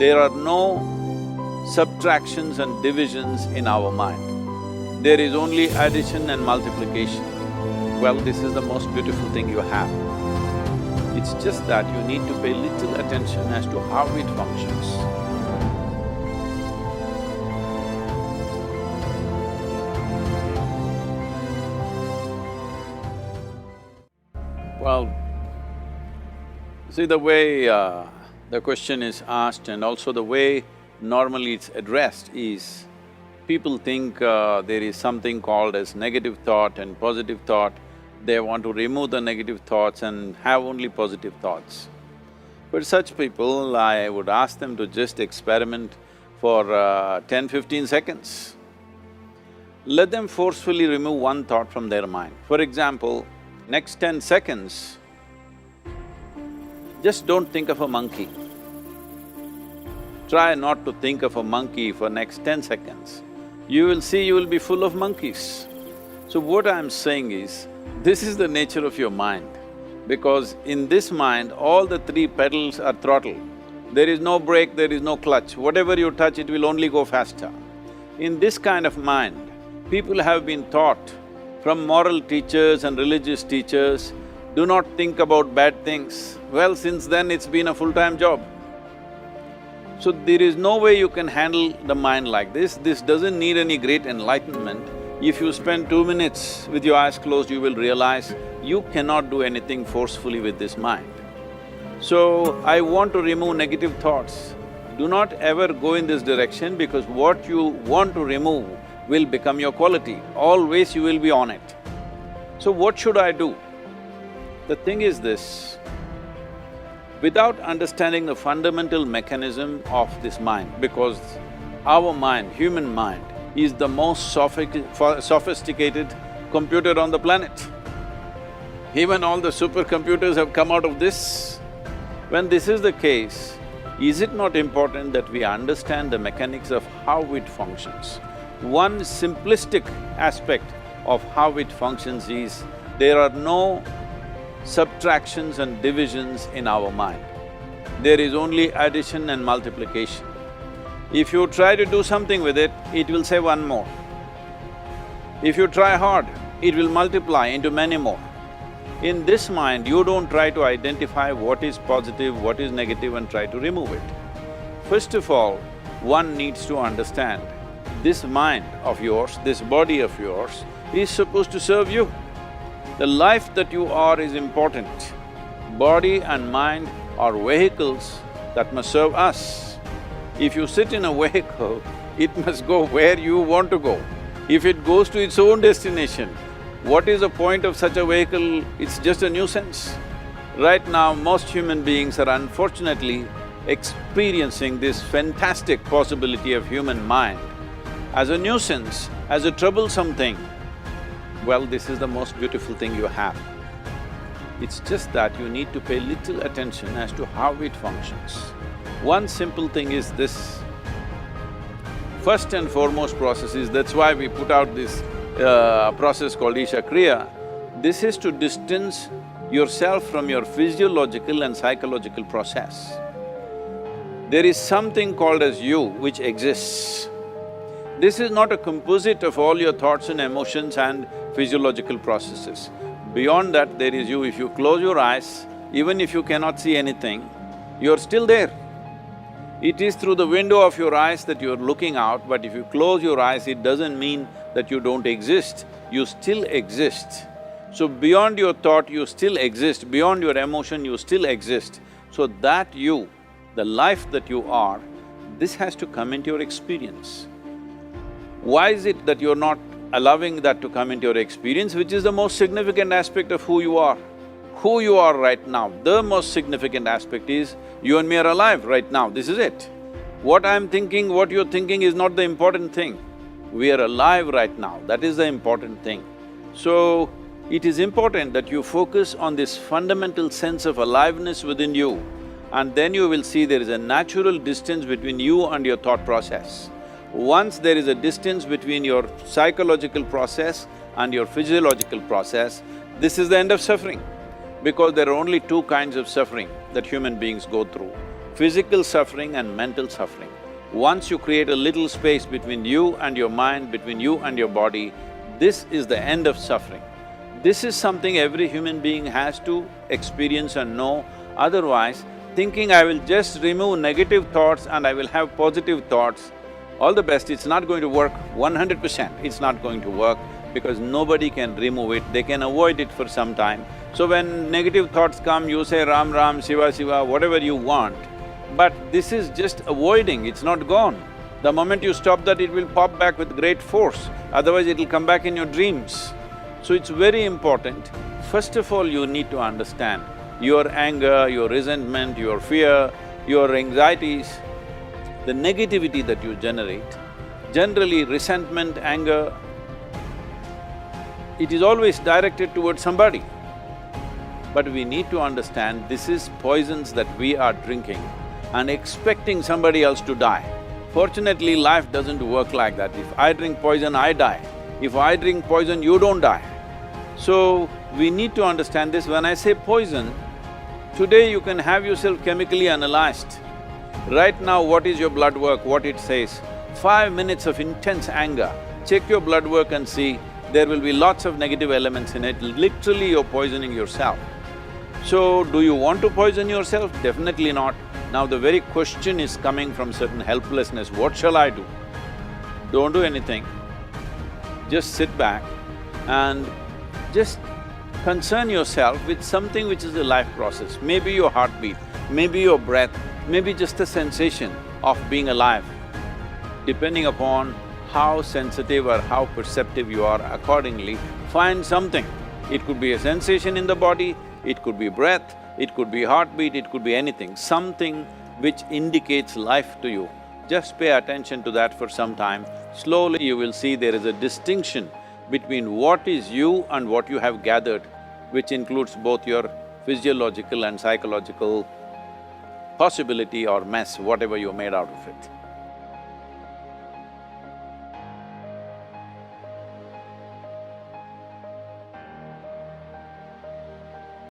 There are no subtractions and divisions in our mind. There is only addition and multiplication. Well, this is the most beautiful thing you have. It's just that you need to pay little attention as to how it functions. Well, see the way the question is asked and also the way normally it's addressed is, people think there is something called as negative thought and positive thought. They want to remove the negative thoughts and have only positive thoughts. For such people, I would ask them to just experiment for 10-15 seconds. Let them forcefully remove one thought from their mind. For example, next 10 seconds, just don't think of a monkey. Try not to think of a monkey for next 10 seconds. You will see you will be full of monkeys. So what I'm saying is, this is the nature of your mind, because in this mind, all the three pedals are throttle. There is no brake, there is no clutch. Whatever you touch, it will only go faster. In this kind of mind, people have been taught from moral teachers and religious teachers, do not think about bad things. Well, since then it's been a full-time job. So there is no way you can handle the mind like this. This doesn't need any great enlightenment. If you spend 2 minutes with your eyes closed, you will realize you cannot do anything forcefully with this mind. So, I want to remove negative thoughts. Do not ever go in this direction, because what you want to remove will become your quality. Always you will be on it. So what should I do? The thing is this, without understanding the fundamental mechanism of this mind, because our mind, human mind, is the most sophisticated computer on the planet. Even all the supercomputers have come out of this. When this is the case, is it not important that we understand the mechanics of how it functions? One simplistic aspect of how it functions is, there are no subtractions and divisions in our mind. There is only addition and multiplication. If you try to do something with it, it will say one more. If you try hard, it will multiply into many more. In this mind, you don't try to identify what is positive, what is negative and try to remove it. First of all, one needs to understand, this mind of yours, this body of yours is supposed to serve you. The life that you are is important. Body and mind are vehicles that must serve us. If you sit in a vehicle, it must go where you want to go. If it goes to its own destination, what is the point of such a vehicle? It's just a nuisance. Right now, most human beings are unfortunately experiencing this fantastic possibility of human mind as a nuisance, as a troublesome thing. Well, this is the most beautiful thing you have. It's just that you need to pay little attention as to how it functions. One simple thing is this. First and foremost process is, that's why we put out this process called Isha Kriya. This is to distance yourself from your physiological and psychological process. There is something called as you which exists. This is not a composite of all your thoughts and emotions and physiological processes. Beyond that, there is you. If you close your eyes, even if you cannot see anything, you're still there. It is through the window of your eyes that you're looking out, but if you close your eyes, it doesn't mean that you don't exist, you still exist. So beyond your thought, you still exist, beyond your emotion, you still exist. So that you, the life that you are, this has to come into your experience. Why is it that you're not allowing that to come into your experience, which is the most significant aspect of who you are? Who you are right now, the most significant aspect is, you and me are alive right now, this is it. What I'm thinking, what you're thinking is not the important thing. We are alive right now, that is the important thing. So, it is important that you focus on this fundamental sense of aliveness within you, and then you will see there is a natural distance between you and your thought process. Once there is a distance between your psychological process and your physiological process, this is the end of suffering. Because there are only two kinds of suffering that human beings go through. physical suffering and mental suffering. Once you create a little space between you and your mind, between you and your body, this is the end of suffering. This is something every human being has to experience and know, otherwise thinking I will just remove negative thoughts and I will have positive thoughts, all the best, it's not going to work 100%, it's not going to work because nobody can remove it, they can avoid it for some time. So when negative thoughts come, you say Ram Ram, Shiva Shiva, whatever you want, but this is just avoiding, it's not gone. The moment you stop that, it will pop back with great force, otherwise it'll come back in your dreams. So it's very important, first of all you need to understand your anger, your resentment, your fear, your anxieties, the negativity that you generate. Generally resentment, anger, it is always directed towards somebody. But we need to understand this is poisons that we are drinking and expecting somebody else to die. Fortunately, life doesn't work like that. If I drink poison, I die. If I drink poison, you don't die. So, we need to understand this. When I say poison, today you can have yourself chemically analyzed. Right now, what is your blood work, what it says? 5 minutes of intense anger, check your blood work and see, there will be lots of negative elements in it, literally you're poisoning yourself. So, do you want to poison yourself? Definitely not. Now the very question is coming from certain helplessness, what shall I do? Don't do anything, just sit back and just concern yourself with something which is a life process. Maybe your heartbeat, maybe your breath, maybe just a sensation of being alive. Depending upon how sensitive or how perceptive you are, accordingly, find something. It could be a sensation in the body, it could be breath, it could be heartbeat, it could be anything, something which indicates life to you. Just pay attention to that for some time. Slowly you will see there is a distinction between what is you and what you have gathered, which includes both your physiological and psychological possibility or mess, whatever you made out of it.